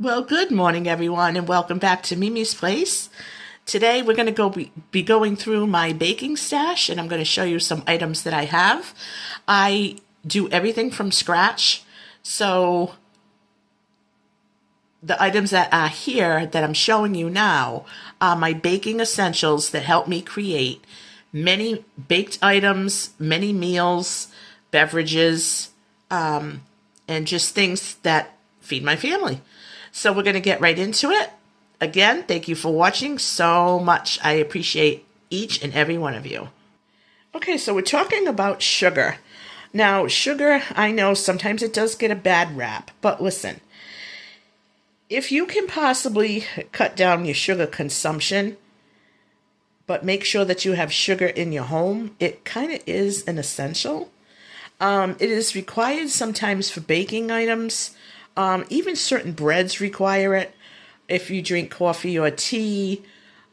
Well, good morning, everyone, and welcome back to Mimi's Place. Today, we're going to be going through my baking stash, and I'm going to show you some items that I have. I do everything from scratch, so the items that are here that I'm showing you now are my baking essentials that help me create many baked items, many meals, beverages, and just things that feed my family. So we're going to get right into it. Again, thank you for watching so much. I appreciate each and every one of you. Okay, so we're talking about sugar. Now, sugar, I know sometimes it does get a bad rap, but listen, if you can possibly cut down your sugar consumption, but make sure that you have sugar in your home, it kind of is an essential. It is required sometimes for baking items. Even certain breads require it. If you drink coffee or tea,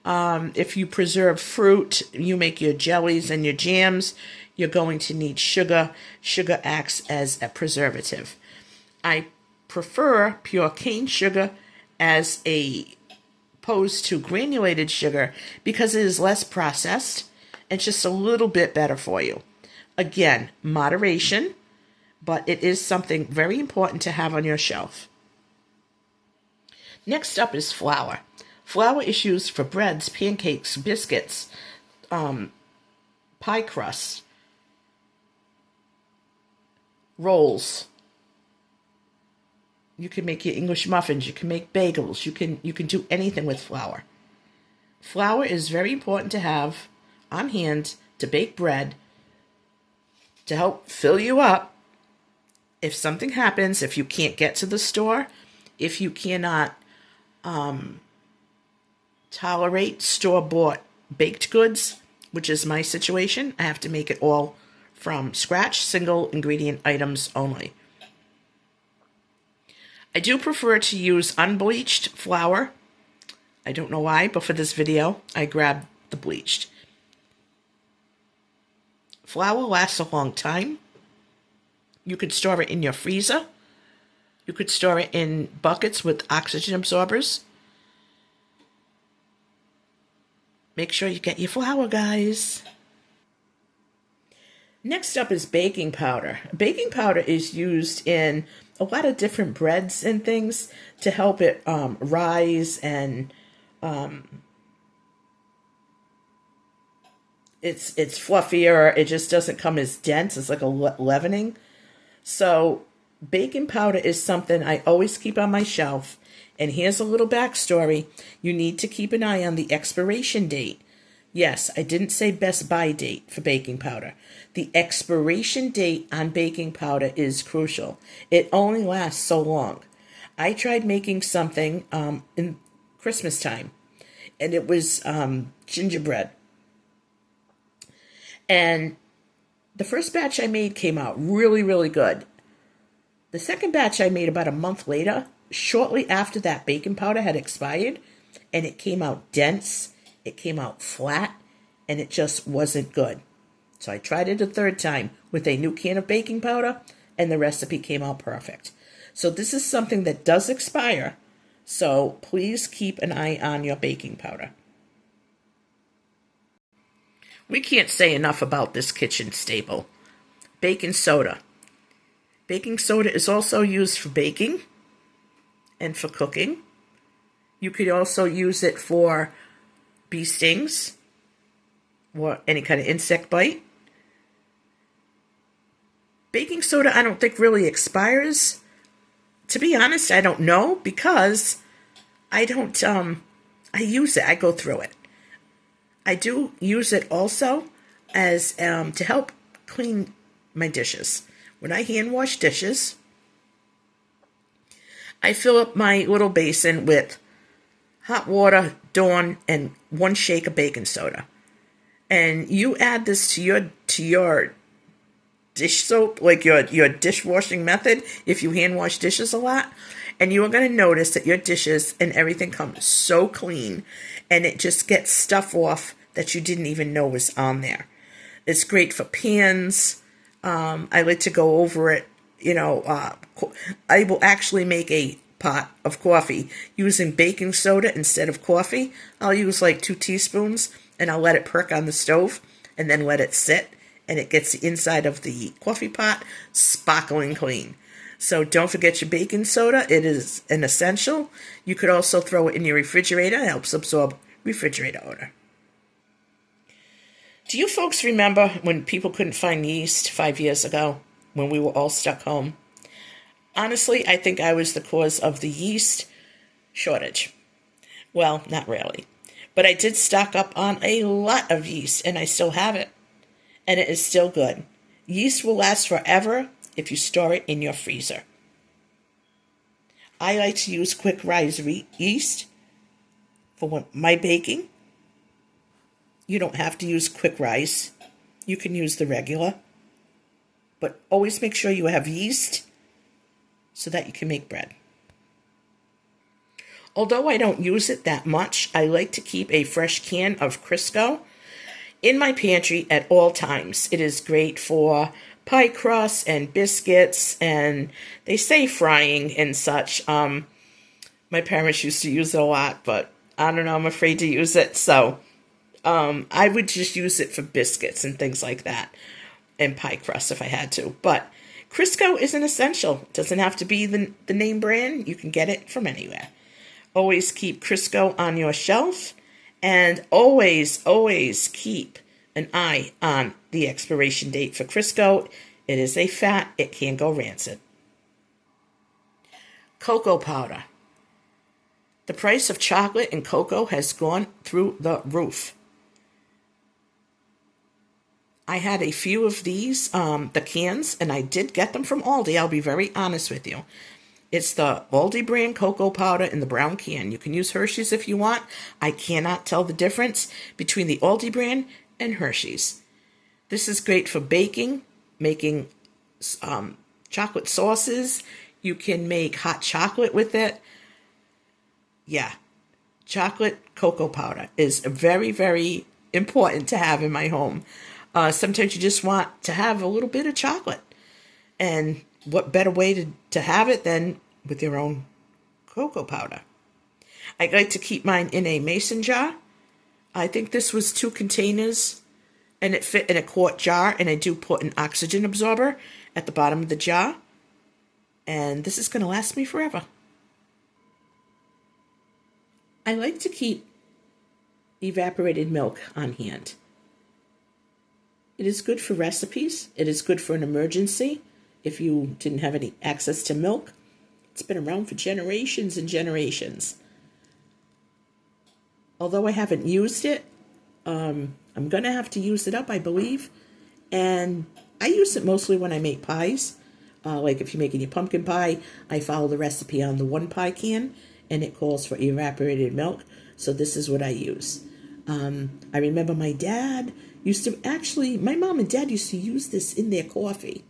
if you preserve fruit, you make your jellies and your jams, you're going to need sugar. Sugar acts as a preservative. I prefer pure cane sugar as opposed to granulated sugar because it is less processed and just a little bit better for you. Again, moderation, but it is something very important to have on your shelf. Next up is flour. Flour is used for breads, pancakes, biscuits, pie crusts, rolls. You can make your English muffins, you can make bagels, you can do anything with flour. Flour is very important to have on hand to bake bread, to help fill you up. If something happens, if you can't get to the store, if you cannot tolerate store-bought baked goods, which is my situation, I have to make it all from scratch, single ingredient items only. I do prefer to use unbleached flour. I don't know why, but for this video, I grabbed the bleached. Flour lasts a long time. You could store it in your freezer. You could store it in buckets with oxygen absorbers. Make sure you get your flour, guys. Next up is baking powder. Baking powder is used in a lot of different breads and things to help it rise, and it's fluffier. It just doesn't come as dense. It's like a leavening. So baking powder is something I always keep on my shelf. And here's a little backstory. You need to keep an eye on the expiration date. Yes, I didn't say best buy date for baking powder. The expiration date on baking powder is crucial. It only lasts so long. I tried making something in Christmas time, and it was gingerbread. And the first batch I made came out really, really good. The second batch I made about a month later, shortly after that baking powder had expired, and it came out dense, it came out flat, and it just wasn't good. So I tried it a third time with a new can of baking powder, and the recipe came out perfect. So this is something that does expire, so please keep an eye on your baking powder. We can't say enough about this kitchen staple, baking soda. Baking soda is also used for baking and for cooking. You could also use it for bee stings or any kind of insect bite. Baking soda, I don't think really expires. To be honest, I don't know, because I don't, I use it, I go through it. I do use it also as to help clean my dishes. When I hand wash dishes, I fill up my little basin with hot water, Dawn, and 1 shake of baking soda. And you add this to your dish soap, like your dishwashing method, if you hand wash dishes a lot, and you are going to notice that your dishes and everything comes so clean, and it just gets stuff off that you didn't even know was on there. It's great for pans. I like to go over it. I will actually make a pot of coffee using baking soda instead of coffee. I'll use like 2 teaspoons and I'll let it perk on the stove and then let it sit, and it gets the inside of the coffee pot sparkling clean. So don't forget your baking soda. It is an essential. You could also throw it in your refrigerator. It helps absorb refrigerator odor. Do you folks remember when people couldn't find yeast 5 years ago when we were all stuck home? Honestly, I think I was the cause of the yeast shortage. Well, not really. But I did stock up on a lot of yeast, and I still have it. And it is still good. Yeast will last forever if you store it in your freezer. I like to use quick rise yeast for my baking. You don't have to use quick rise. You can use the regular. But always make sure you have yeast so that you can make bread. Although I don't use it that much, I like to keep a fresh can of Crisco in my pantry at all times. It is great for pie crusts and biscuits, and they say frying and such. My parents used to use it a lot, but I don't know, I'm afraid to use it. So I would just use it for biscuits and things like that, and pie crusts if I had to. But Crisco is an essential. It doesn't have to be the name brand. You can get it from anywhere. Always keep Crisco on your shelf, and always, always keep an eye on the expiration date for Crisco. It is a fat. It can go rancid. Cocoa powder. The price of chocolate and cocoa has gone through the roof. I had a few of these, the cans, and I did get them from Aldi. I'll be very honest with you. It's the Aldi brand cocoa powder in the brown can. You can use Hershey's if you want. I cannot tell the difference between the Aldi brand and Hershey's. This is great for baking, making chocolate sauces. You can make hot chocolate with it. Yeah, chocolate cocoa powder is very, very important to have in my home. Sometimes you just want to have a little bit of chocolate. And what better way to have it than with your own cocoa powder? I like to keep mine in a mason jar. I think this was 2 containers, and it fit in a quart jar, and I do put an oxygen absorber at the bottom of the jar. And this is going to last me forever. I like to keep evaporated milk on hand. It is good for recipes. It is good for an emergency. If you didn't have any access to milk, it's been around for generations and generations. Although I haven't used it, I'm going to have to use it up, I believe. And I use it mostly when I make pies. Like if you're making your pumpkin pie, I follow the recipe on the 1 pie can, and it calls for evaporated milk. So this is what I use. I remember my dad used to my mom and dad used to use this in their coffee.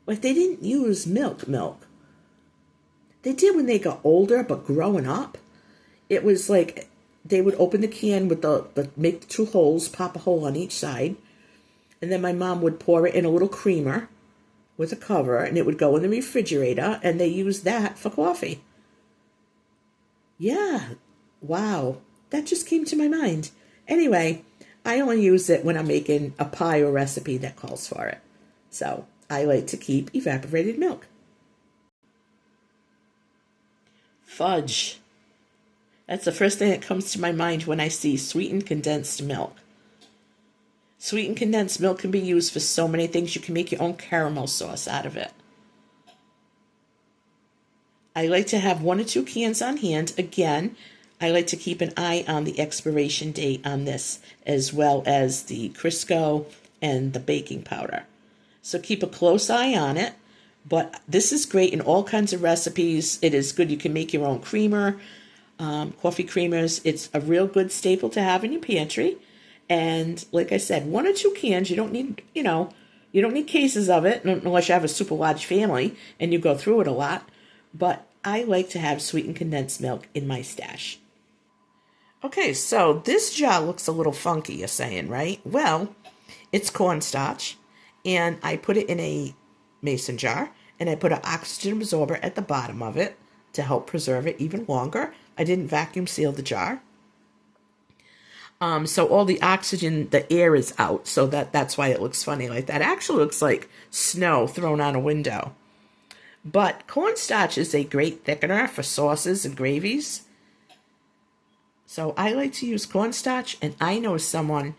Like, they didn't use milk. They did when they got older, but growing up, it was like they would open the can with make the 2 holes, pop a hole on each side, and then my mom would pour it in a little creamer with a cover, and it would go in the refrigerator, and they used that for coffee. Yeah, wow, that just came to my mind. Anyway, I only use it when I'm making a pie or recipe that calls for it. So I like to keep evaporated milk. Fudge. That's the first thing that comes to my mind when I see sweetened condensed milk. Sweetened condensed milk can be used for so many things. You can make your own caramel sauce out of it. I like to have 1 or 2 cans on hand. Again, I like to keep an eye on the expiration date on this, as well as the Crisco and the baking powder. So keep a close eye on it. But this is great in all kinds of recipes. It is good. You can make your own creamer, coffee creamers. It's a real good staple to have in your pantry. And like I said, 1 or 2 cans. You don't need, you don't need cases of it unless you have a super large family and you go through it a lot. But I like to have sweetened condensed milk in my stash. Okay, so this jar looks a little funky, you're saying, right? Well, it's cornstarch, and I put it in a mason jar, and I put an oxygen absorber at the bottom of it, to help preserve it even longer. I didn't vacuum seal the jar. So all the oxygen, the air is out, so that's why it looks funny like that. It actually looks like snow thrown on a window. But cornstarch is a great thickener for sauces and gravies. So I like to use cornstarch, and I know someone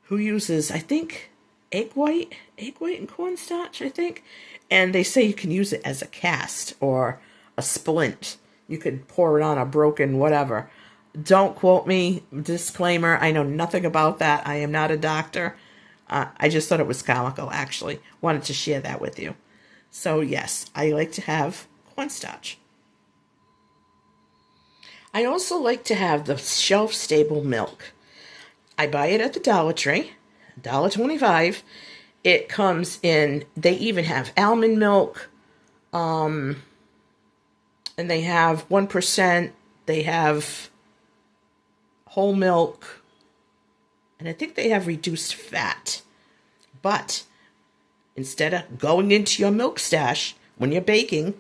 who uses, I think, egg white and cornstarch, I think. And they say you can use it as a cast or a splint. You could pour it on a broken whatever. Don't quote me. Disclaimer, I know nothing about that. I am not a doctor. I just thought it was comical, actually. Wanted to share that with you. So, yes, I like to have cornstarch. I also like to have the shelf-stable milk. I buy it at the Dollar Tree, $1.25. It comes in, they even have almond milk, and they have 1%, they have whole milk, and I think they have reduced fat. But instead of going into your milk stash when you're baking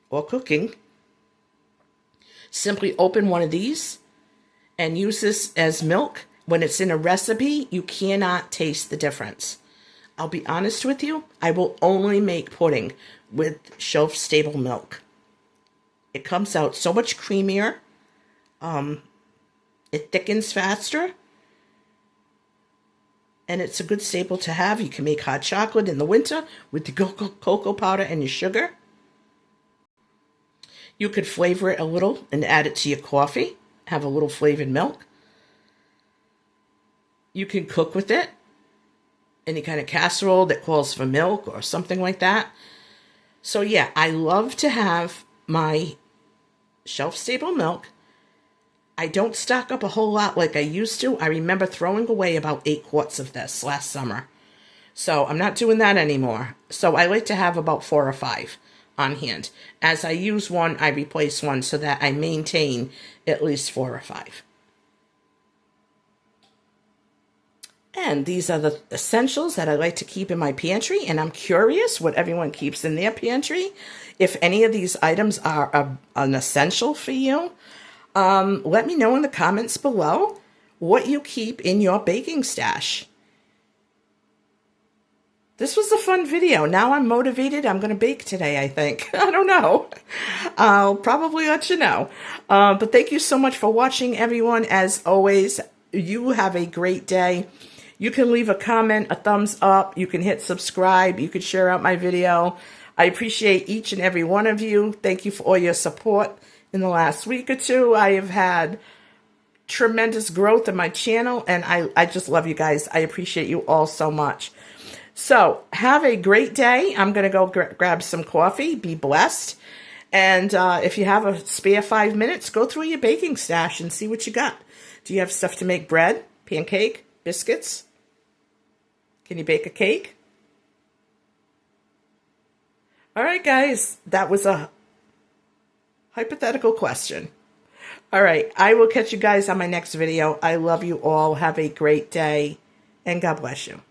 or cooking, simply open one of these and use this as milk. When it's in a recipe, you cannot taste the difference. I'll be honest with you, I will only make pudding with shelf-stable milk. It comes out so much creamier. It thickens faster. And it's a good staple to have. You can make hot chocolate in the winter with the cocoa powder and your sugar. You could flavor it a little and add it to your coffee. Have a little flavored milk. You can cook with it. Any kind of casserole that calls for milk or something like that. So yeah, I love to have my shelf-stable milk. I don't stock up a whole lot like I used to. I remember throwing away about 8 quarts of this last summer. So I'm not doing that anymore. So I like to have about 4 or 5 on hand. As I use one, I replace one so that I maintain at least 4 or 5. And these are the essentials that I like to keep in my pantry. And I'm curious what everyone keeps in their pantry. If any of these items are an essential for you. Let me know in the comments below what you keep in your baking stash. This was a fun video. Now I'm motivated. I'm going to bake today, I think. I don't know. I'll probably let you know. But thank you so much for watching, everyone. As always, you have a great day. You can leave a comment, a thumbs up. You can hit subscribe. You can share out my video. I appreciate each and every one of you. Thank you for all your support. In the last week or two, I have had tremendous growth in my channel, and I just love you guys. I appreciate you all so much. So, have a great day. I'm going to go grab some coffee. Be blessed. And if you have a spare 5 minutes, go through your baking stash and see what you got. Do you have stuff to make bread, pancake, biscuits? Can you bake a cake? All right, guys. That was a hypothetical question. All right, I will catch you guys on my next video. I love you all. Have a great day, and God bless you.